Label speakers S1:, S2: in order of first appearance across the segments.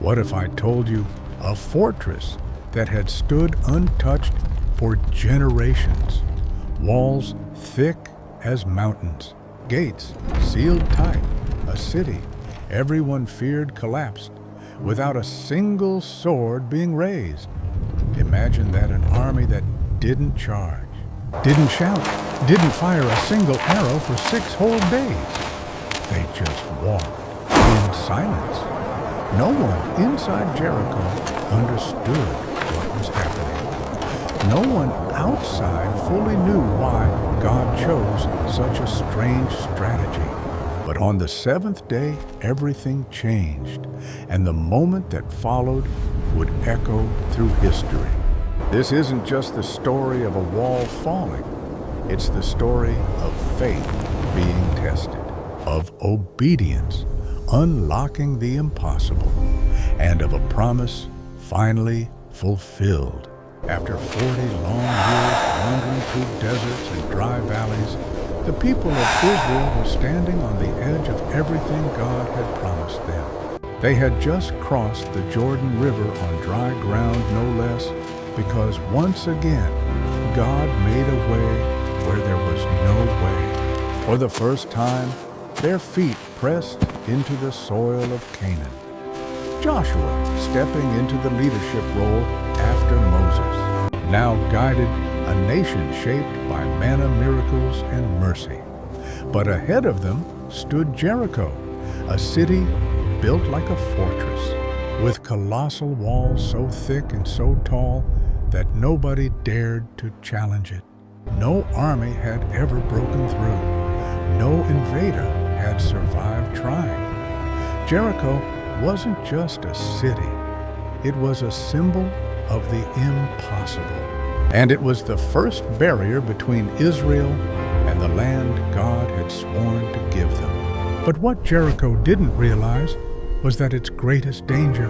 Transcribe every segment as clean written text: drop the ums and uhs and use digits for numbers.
S1: What if I told you a fortress that had stood untouched for generations? Walls thick as mountains, gates sealed tight, a city everyone feared collapsed, without a single sword being raised. Imagine that, an army that didn't charge, didn't shout, didn't fire a single arrow for 6 whole days. They just walked in silence. No one inside Jericho understood what was happening. No one outside fully knew why God chose such a strange strategy. But on the 7th day, everything changed, and the moment that followed would echo through history. This isn't just the story of a wall falling. It's the story of faith being tested, of obedience unlocking the impossible, and of a promise finally fulfilled. After 40 long years wandering through deserts and dry valleys, the people of Israel were standing on the edge of everything God had promised them. They had just crossed the Jordan River on dry ground, no less, because once again, God made a way where there was no way. For the first time, their feet pressed into the soil of Canaan. Joshua stepping into the leadership role after Moses, now guided a nation shaped by manna, miracles, and mercy. But ahead of them stood Jericho, a city built like a fortress, with colossal walls so thick and so tall that nobody dared to challenge it. No army had ever broken through. No invader had survived trying. Jericho wasn't just a city. It was a symbol of the impossible. And it was the first barrier between Israel and the land God had sworn to give them. But what Jericho didn't realize was that its greatest danger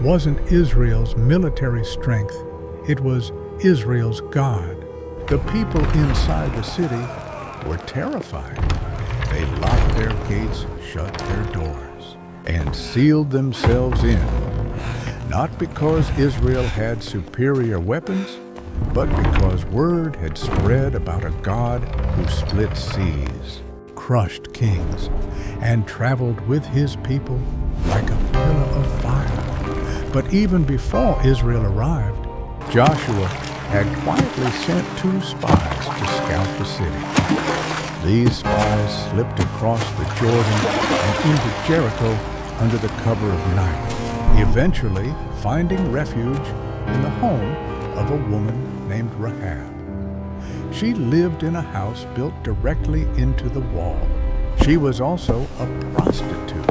S1: wasn't Israel's military strength. It was Israel's God. The people inside the city were terrified. They locked their gates, shut their doors, and sealed themselves in. Not because Israel had superior weapons, but because word had spread about a God who split seas, crushed kings, and traveled with his people like a pillar of fire. But even before Israel arrived, Joshua had quietly sent 2 spies to scout the city. These spies slipped across the Jordan and into Jericho under the cover of night, eventually finding refuge in the home of a woman named Rahab. She lived in a house built directly into the wall. She was also a prostitute,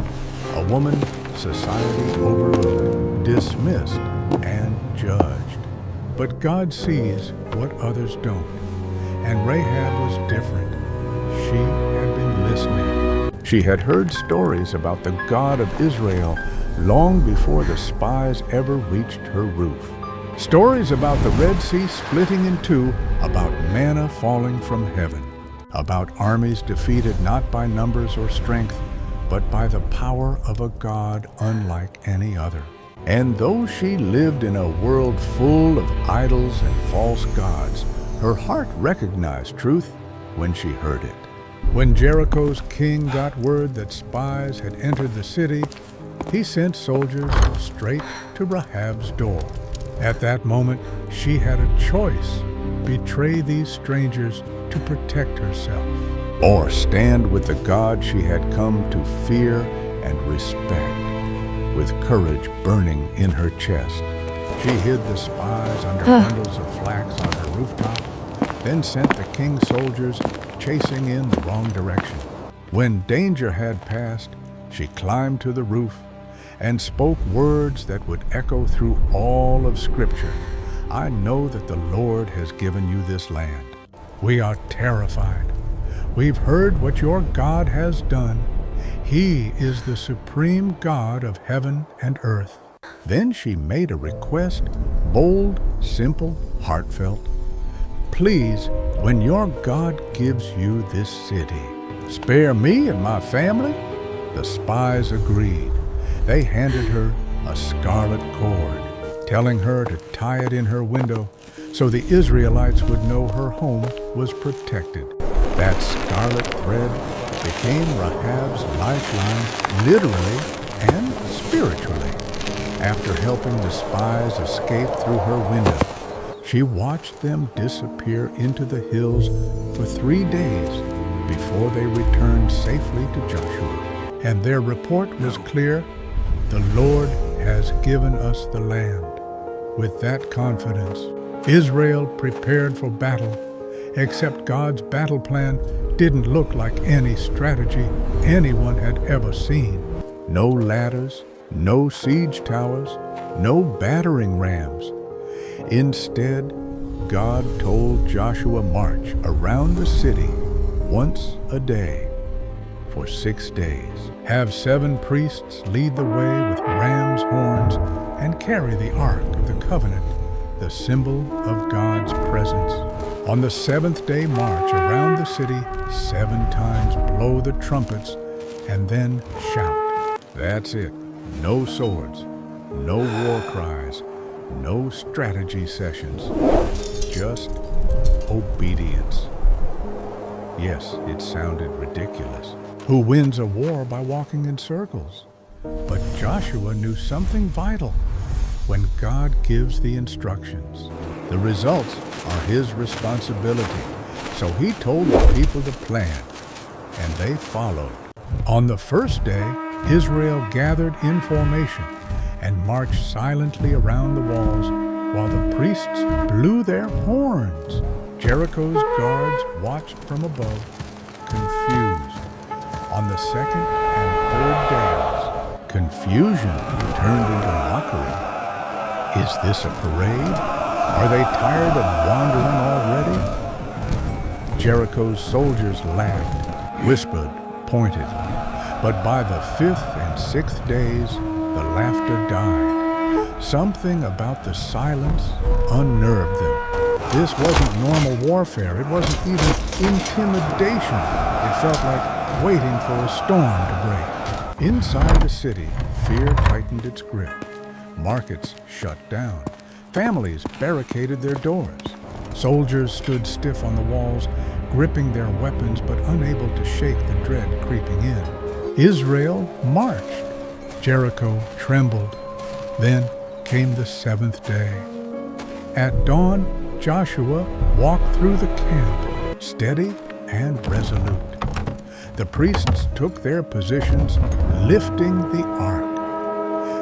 S1: a woman society overlooked, dismissed, and judged. But God sees what others don't, and Rahab was different. She had been listening. She had heard stories about the God of Israel long before the spies ever reached her roof. Stories about the Red Sea splitting in two, about manna falling from heaven, about armies defeated not by numbers or strength, but by the power of a God unlike any other. And though she lived in a world full of idols and false gods, her heart recognized truth when she heard it. When Jericho's king got word that spies had entered the city, he sent soldiers straight to Rahab's door. At that moment, she had a choice: betray these strangers to protect herself, or stand with the God she had come to fear and respect. With courage burning in her chest, she hid the spies under bundles of flax on her rooftop, then sent the king's soldiers chasing in the wrong direction. When danger had passed, she climbed to the roof and spoke words that would echo through all of Scripture. I know that the Lord has given you this land. We are terrified. We've heard what your God has done. He is the supreme God of heaven and earth. Then she made a request, bold, simple, heartfelt. Please, when your God gives you this city, spare me and my family. The spies agreed. They handed her a scarlet cord, telling her to tie it in her window so the Israelites would know her home was protected. That scarlet thread became Rahab's lifeline, literally and spiritually. After helping the spies escape through her window, she watched them disappear into the hills for 3 days before they returned safely to Joshua. And their report was clear: the Lord has given us the land. With that confidence, Israel prepared for battle, except God's battle plan didn't look like any strategy anyone had ever seen. No ladders, no siege towers, no battering rams. Instead, God told Joshua march around the city once a day for 6 days. Have 7 priests lead the way with ram's horns and carry the Ark of the Covenant, the symbol of God's presence. On the 7th day march around the city 7 times, blow the trumpets, and then shout. That's it. No swords, no war cries, no strategy sessions, just obedience. Yes, it sounded ridiculous. Who wins a war by walking in circles? But Joshua knew something vital. When God gives the instructions, the results are his responsibility. So he told the people the plan, and they followed. On the first day, Israel gathered in formation and marched silently around the walls while the priests blew their horns. Jericho's guards watched from above, confused. On the second and third days, confusion turned into mockery. Is this a parade? Are they tired of wandering already? Jericho's soldiers laughed, whispered, pointed. But by the 5th and 6th days, the laughter died. Something about the silence unnerved them. This wasn't normal warfare. It wasn't even intimidation. It felt like waiting for a storm to break. Inside the city, fear tightened its grip. Markets shut down. Families barricaded their doors. Soldiers stood stiff on the walls, gripping their weapons but unable to shake the dread creeping in. Israel marched. Jericho trembled. Then came the 7th day. At dawn, Joshua walked through the camp, steady and resolute. The priests took their positions, lifting the ark.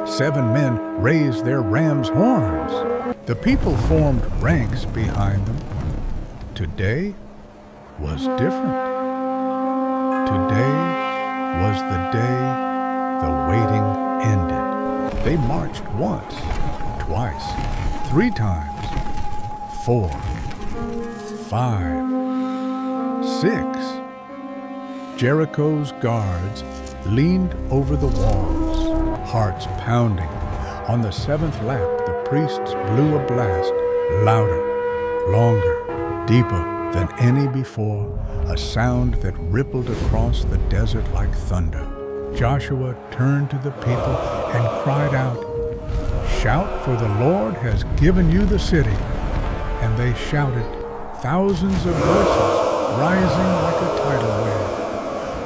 S1: 7 men raised their ram's horns. The people formed ranks behind them. Today was different. Today was the day the waiting ended. They marched once, twice, 3 times, 4, 5, 6. Jericho's guards leaned over the walls, hearts pounding. On the 7th lap, the priests blew a blast, louder, longer, deeper than any before, a sound that rippled across the desert like thunder. Joshua turned to the people and cried out, "Shout, for the Lord has given you the city." And they shouted, thousands of voices rising like a tidal wave,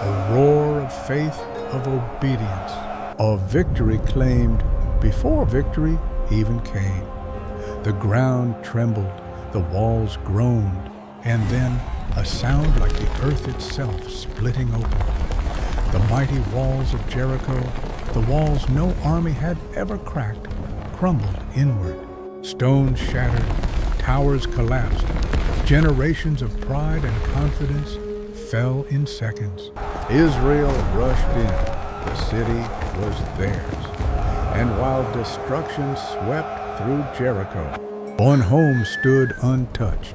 S1: a roar of faith, of obedience, of victory claimed before victory even came. The ground trembled, the walls groaned, and then a sound like the earth itself splitting open. The mighty walls of Jericho, the walls no army had ever cracked, crumbled inward. Stones shattered, towers collapsed. Generations of pride and confidence fell in seconds. Israel rushed in. The city was theirs. And while destruction swept through Jericho, one home stood untouched.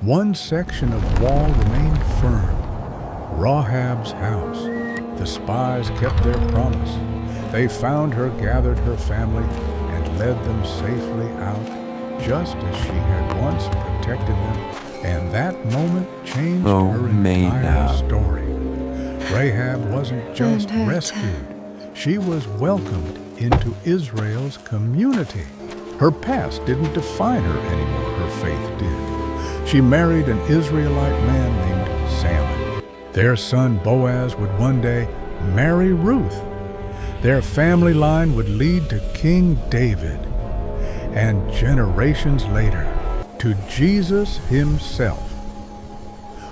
S1: One section of wall remained firm, Rahab's house. The spies kept their promise. They found her, gathered her family, and led them safely out, just as she had once protected them. And that moment changed her entire story. Rahab wasn't just rescued. She was welcomed into Israel's community. Her past didn't define her anymore, her faith did. She married an Israelite man named Salmon. Their son Boaz would one day marry Ruth. Their family line would lead to King David, and generations later, to Jesus himself.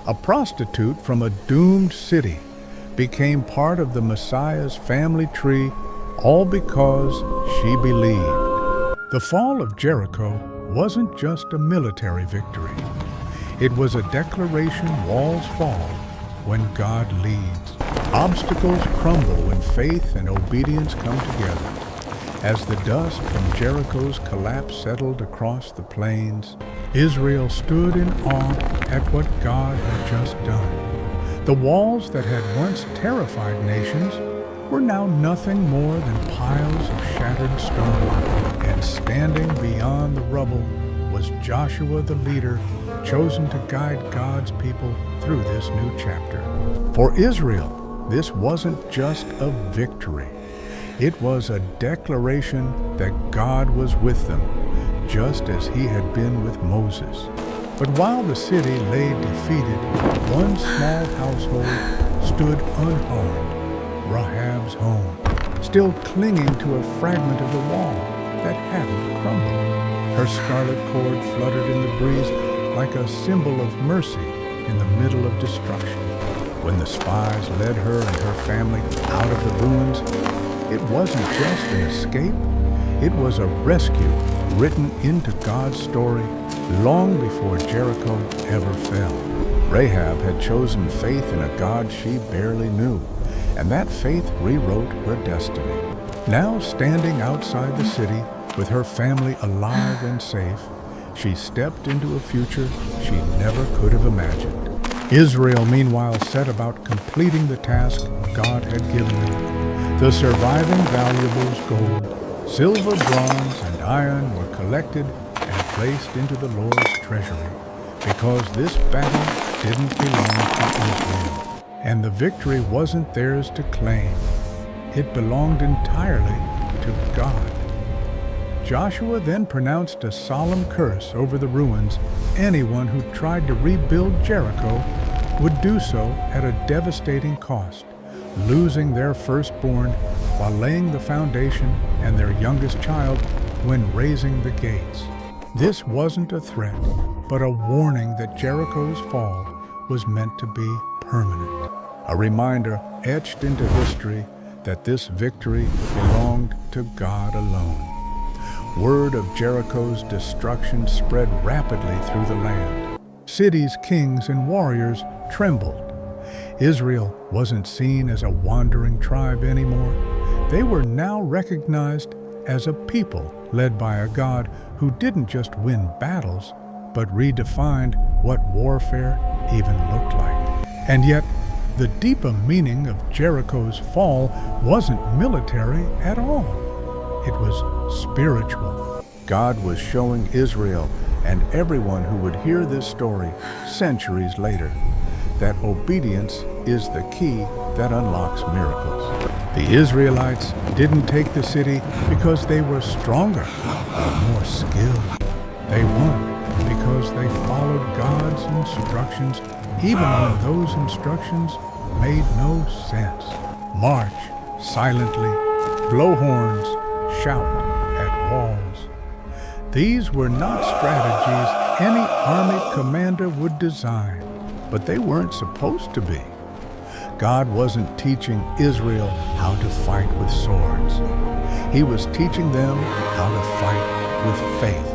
S1: A prostitute from a doomed city became part of the Messiah's family tree, all because she believed. The fall of Jericho wasn't just a military victory. It was a declaration walls fall when God leads. Obstacles crumble when faith and obedience come together. As the dust from Jericho's collapse settled across the plains, Israel stood in awe at what God had just done. The walls that had once terrified nations were now nothing more than piles of shattered stone, and standing beyond the rubble was Joshua the leader, chosen to guide God's people through this new chapter. For Israel, this wasn't just a victory. It was a declaration that God was with them, just as he had been with Moses. But while the city lay defeated, one small household stood unharmed, Rahab's home, still clinging to a fragment of the wall that hadn't crumbled. Her scarlet cord fluttered in the breeze like a symbol of mercy in the middle of destruction. When the spies led her and her family out of the ruins, it wasn't just an escape, it was a rescue written into God's story long before Jericho ever fell. Rahab had chosen faith in a God she barely knew, and that faith rewrote her destiny. Now standing outside the city with her family alive and safe, she stepped into a future she never could have imagined. Israel, meanwhile, set about completing the task God had given them. The surviving valuables, gold, silver, bronze, and iron, were collected and placed into the Lord's treasury, because this battle didn't belong to Israel, and the victory wasn't theirs to claim. It belonged entirely to God. Joshua then pronounced a solemn curse over the ruins. Anyone who tried to rebuild Jericho would do so at a devastating cost, losing their firstborn while laying the foundation and their youngest child when raising the gates. This wasn't a threat, but a warning that Jericho's fall was meant to be permanent. A reminder etched into history that this victory belonged to God alone. Word of Jericho's destruction spread rapidly through the land. Cities, kings, and warriors trembled. Israel wasn't seen as a wandering tribe anymore. They were now recognized as a people led by a God who didn't just win battles, but redefined what warfare even looked like. And yet, the deeper meaning of Jericho's fall wasn't military at all. It was spiritual. God was showing Israel and everyone who would hear this story centuries later that obedience is the key that unlocks miracles. The Israelites didn't take the city because they were stronger or more skilled. They won because they followed God's instructions, even when those instructions made no sense. March silently, blow horns, shout at walls. These were not strategies any army commander would design, but they weren't supposed to be. God wasn't teaching Israel how to fight with swords. He was teaching them how to fight with faith.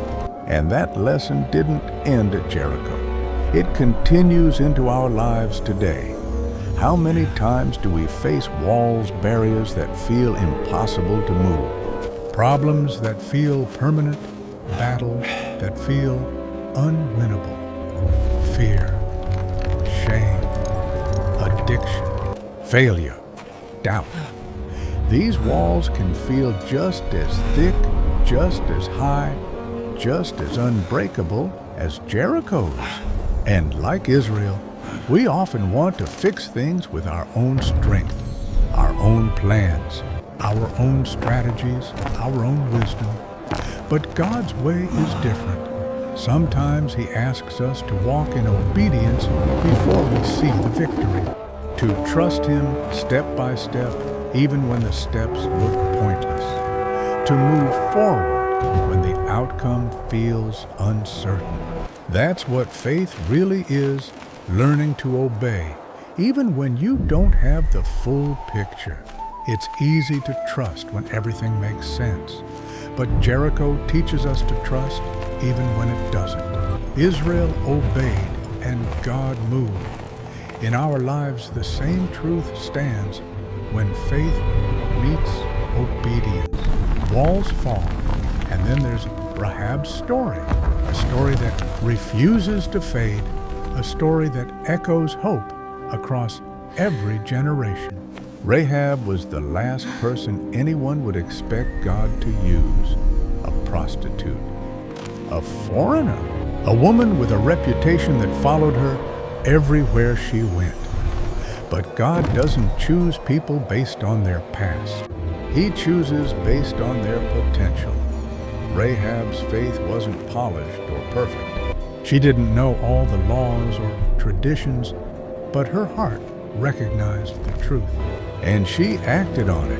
S1: And that lesson didn't end at Jericho. It continues into our lives today. How many times do we face walls, barriers that feel impossible to move? Problems that feel permanent, battles that feel unwinnable. Fear, shame, addiction, failure, doubt. These walls can feel just as thick, just as high, just as unbreakable as Jericho's. And like Israel, we often want to fix things with our own strength, our own plans. our own strategies, our own wisdom. But God's way is different. Sometimes He asks us to walk in obedience before we see the victory, to trust Him step by step, even when the steps look pointless, to move forward when the outcome feels uncertain. That's what faith really is, learning to obey, even when you don't have the full picture. It's easy to trust when everything makes sense, but Jericho teaches us to trust even when it doesn't. Israel obeyed and God moved. In our lives, the same truth stands when faith meets obedience. Walls fall, and then there's Rahab's story, a story that refuses to fade, a story that echoes hope across every generation. Rahab was the last person anyone would expect God to use, a prostitute, a foreigner, a woman with a reputation that followed her everywhere she went. But God doesn't choose people based on their past. He chooses based on their potential. Rahab's faith wasn't polished or perfect. She didn't know all the laws or traditions, but her heart recognized the truth, and she acted on it.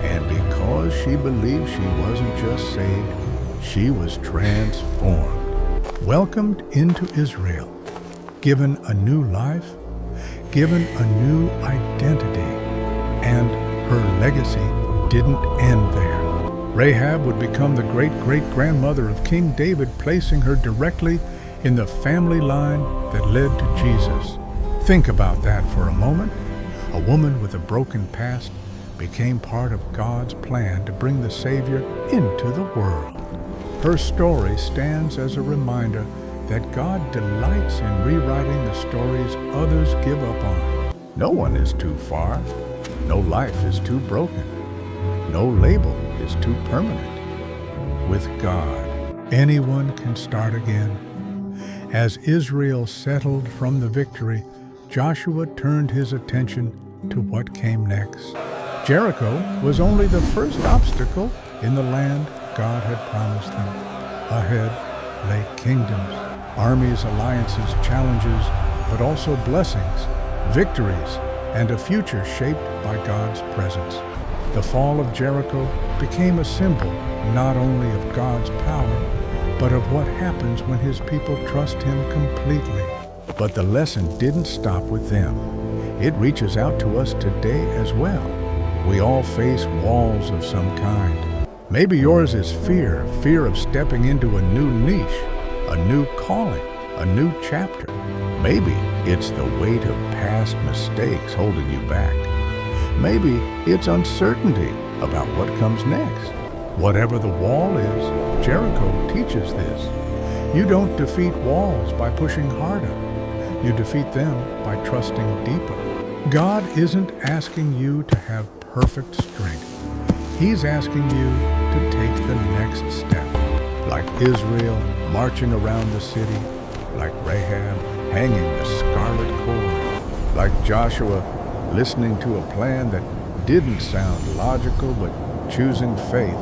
S1: And because she believed she wasn't just saved, she was transformed, welcomed into Israel, given a new life, given a new identity, and her legacy didn't end there. Rahab would become the great-great-grandmother of King David, placing her directly in the family line that led to Jesus. Think about that for a moment. A woman with a broken past became part of God's plan to bring the Savior into the world. Her story stands as a reminder that God delights in rewriting the stories others give up on. No one is too far. No life is too broken. No label is too permanent. With God, anyone can start again. As Israel settled from the victory, Joshua turned his attention to what came next. Jericho was only the first obstacle in the land God had promised them. Ahead lay kingdoms, armies, alliances, challenges, but also blessings, victories, and a future shaped by God's presence. The fall of Jericho became a symbol not only of God's power, but of what happens when His people trust Him completely. But the lesson didn't stop with them. It reaches out to us today as well. We all face walls of some kind. Maybe yours is fear of stepping into a new niche, a new calling, a new chapter. Maybe it's the weight of past mistakes holding you back. Maybe it's uncertainty about what comes next. Whatever the wall is, Jericho teaches this. You don't defeat walls by pushing harder. You defeat them by trusting deeper. God isn't asking you to have perfect strength. He's asking you to take the next step. Like Israel marching around the city, like Rahab hanging the scarlet cord, like Joshua listening to a plan that didn't sound logical but choosing faith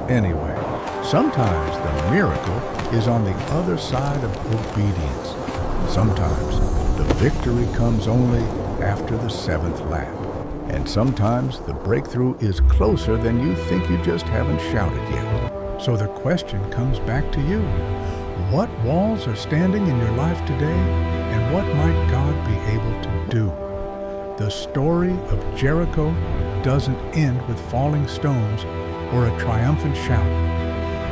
S1: anyway. Sometimes the miracle is on the other side of obedience. Sometimes the victory comes only after the seventh lap. And sometimes the breakthrough is closer than you think. You just haven't shouted yet. So the question comes back to you. What walls are standing in your life today, and what might God be able to do? The story of Jericho doesn't end with falling stones or a triumphant shout.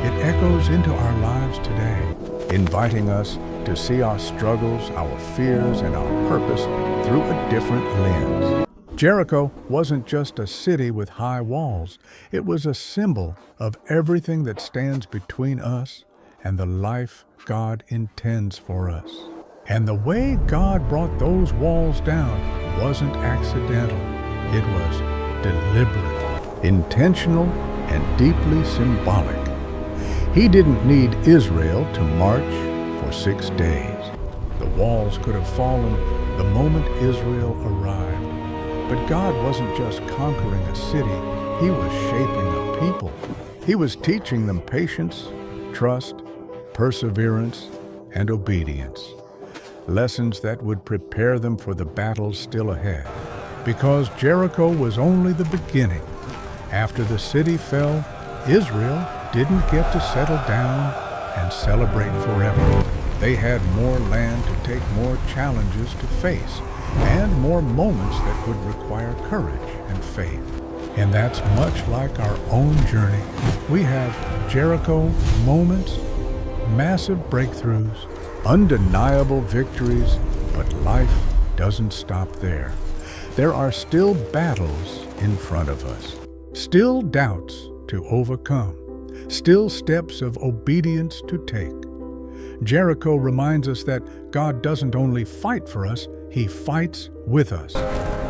S1: It echoes into our lives today, inviting us to see our struggles, our fears, and our purpose through a different lens. Jericho wasn't just a city with high walls. It was a symbol of everything that stands between us and the life God intends for us. And the way God brought those walls down wasn't accidental. It was deliberate, intentional, and deeply symbolic. He didn't need Israel to march for 6 days. The walls could have fallen the moment Israel arrived. But God wasn't just conquering a city, He was shaping a people. He was teaching them patience, trust, perseverance, and obedience. Lessons that would prepare them for the battles still ahead. Because Jericho was only the beginning. After the city fell, Israel didn't get to settle down and celebrate forever. They had more land to take, more challenges to face, and more moments that would require courage and faith. And that's much like our own journey. We have Jericho moments, massive breakthroughs, undeniable victories, but life doesn't stop there. There are still battles in front of us, still doubts to overcome, still steps of obedience to take. Jericho reminds us that God doesn't only fight for us, He fights with us.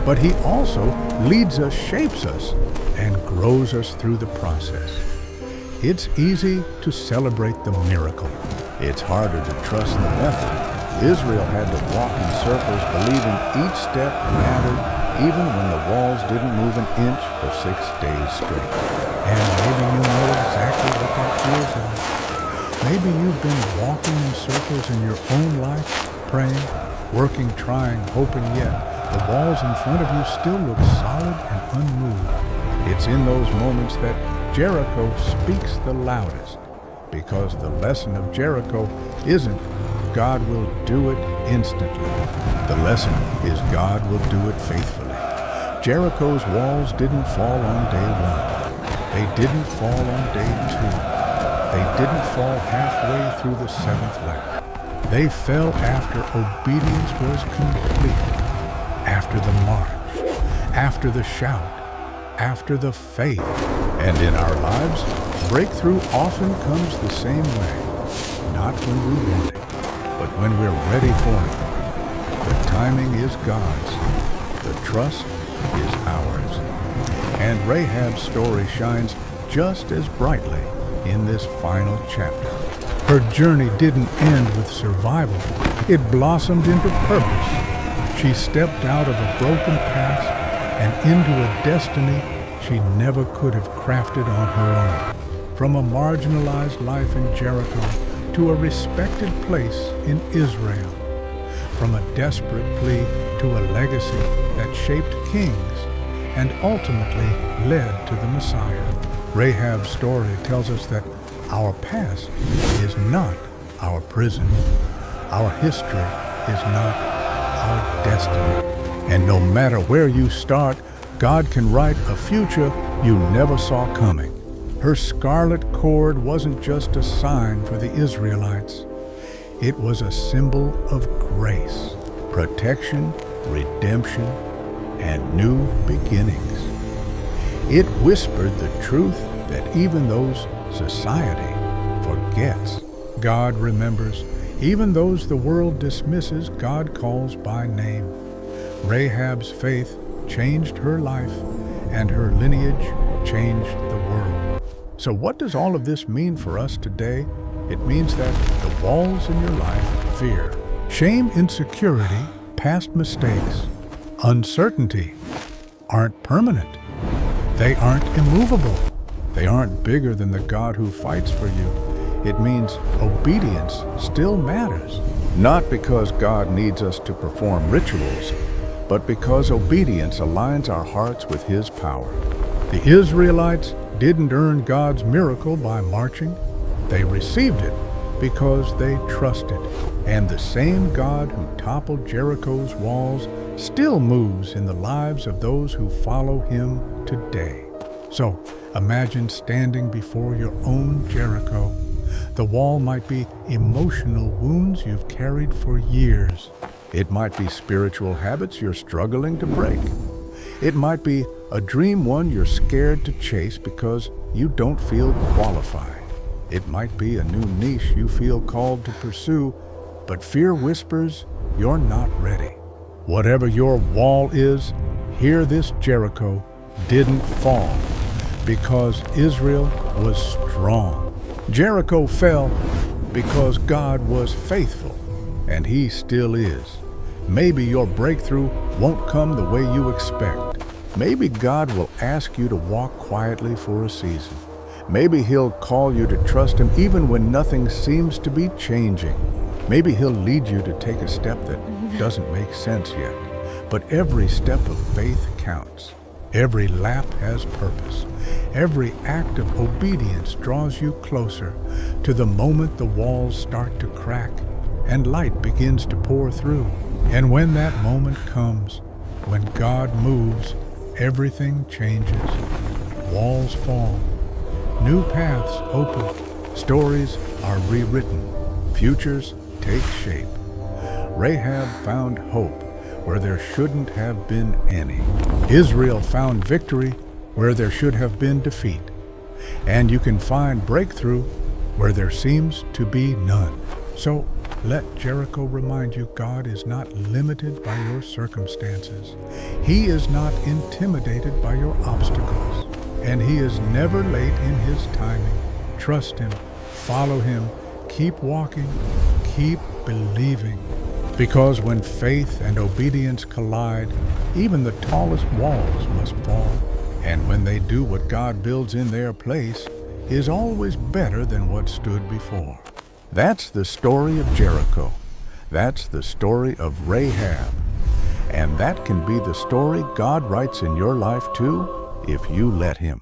S1: But He also leads us, shapes us, and grows us through the process. It's easy to celebrate the miracle. It's harder to trust the method. Israel had to walk in circles, believing each step mattered, even when the walls didn't move an inch for 6 days straight. And maybe you know exactly what that feels like. Maybe you've been walking in circles in your own life, praying, working, trying, hoping, yet the walls in front of you still look solid and unmoved. It's in those moments that Jericho speaks the loudest, because the lesson of Jericho isn't God will do it instantly. The lesson is God will do it faithfully. Jericho's walls didn't fall on day one. They didn't fall on day two. They didn't fall halfway through the 7th lap. They fell after obedience was complete, after the march, after the shout, after the faith. And in our lives, breakthrough often comes the same way, not when we want it, but when we're ready for it. The timing is God's. The trust is ours. And Rahab's story shines just as brightly in this final chapter. Her journey didn't end with survival. It blossomed into purpose. She stepped out of a broken past and into a destiny she never could have crafted on her own. From a marginalized life in Jericho to a respected place in Israel. From a desperate plea to a legacy that shaped kings and ultimately led to the Messiah. Rahab's story tells us that our past is not our prison. Our history is not our destiny. And no matter where you start, God can write a future you never saw coming. Her scarlet cord wasn't just a sign for the Israelites. It was a symbol of grace, protection, redemption, and new beginnings. It whispered the truth that even those society forgets, God remembers. Even those the world dismisses, God calls by name. Rahab's faith changed her life, and her lineage changed the world. So what does all of this mean for us today? It means that the walls in your life, fear, shame, insecurity, past mistakes, uncertainty, aren't permanent. They aren't immovable. They aren't bigger than the God who fights for you. It means obedience still matters. Not because God needs us to perform rituals, but because obedience aligns our hearts with His power. The Israelites didn't earn God's miracle by marching. They received it because they trusted. And the same God who toppled Jericho's walls still moves in the lives of those who follow Him today. So, imagine standing before your own Jericho. The wall might be emotional wounds you've carried for years. It might be spiritual habits you're struggling to break. It might be a dream one you're scared to chase because you don't feel qualified. It might be a new niche you feel called to pursue, but fear whispers you're not ready. Whatever your wall is, hear this: Jericho didn't fall because Israel was strong. Jericho fell because God was faithful, and He still is. Maybe your breakthrough won't come the way you expect, Maybe God will ask you to walk quietly for a season. Maybe He'll call you to trust Him even when nothing seems to be changing. Maybe He'll lead you to take a step that doesn't make sense yet. But every step of faith counts. Every lap has purpose. Every act of obedience draws you closer to the moment the walls start to crack and light begins to pour through. And when that moment comes, when God moves, everything changes. Walls fall. New paths open. Stories are rewritten. Futures take shape. Rahab found hope where there shouldn't have been any. Israel found victory where there should have been defeat. And you can find breakthrough where there seems to be none. So let Jericho remind you God is not limited by your circumstances. He is not intimidated by your obstacles. And He is never late in His timing. Trust Him, follow Him, keep walking, keep believing. Because when faith and obedience collide, even the tallest walls must fall. And when they do, what God builds in their place is always better than what stood before. That's the story of Jericho. That's the story of Rahab. And that can be the story God writes in your life too, if you let Him.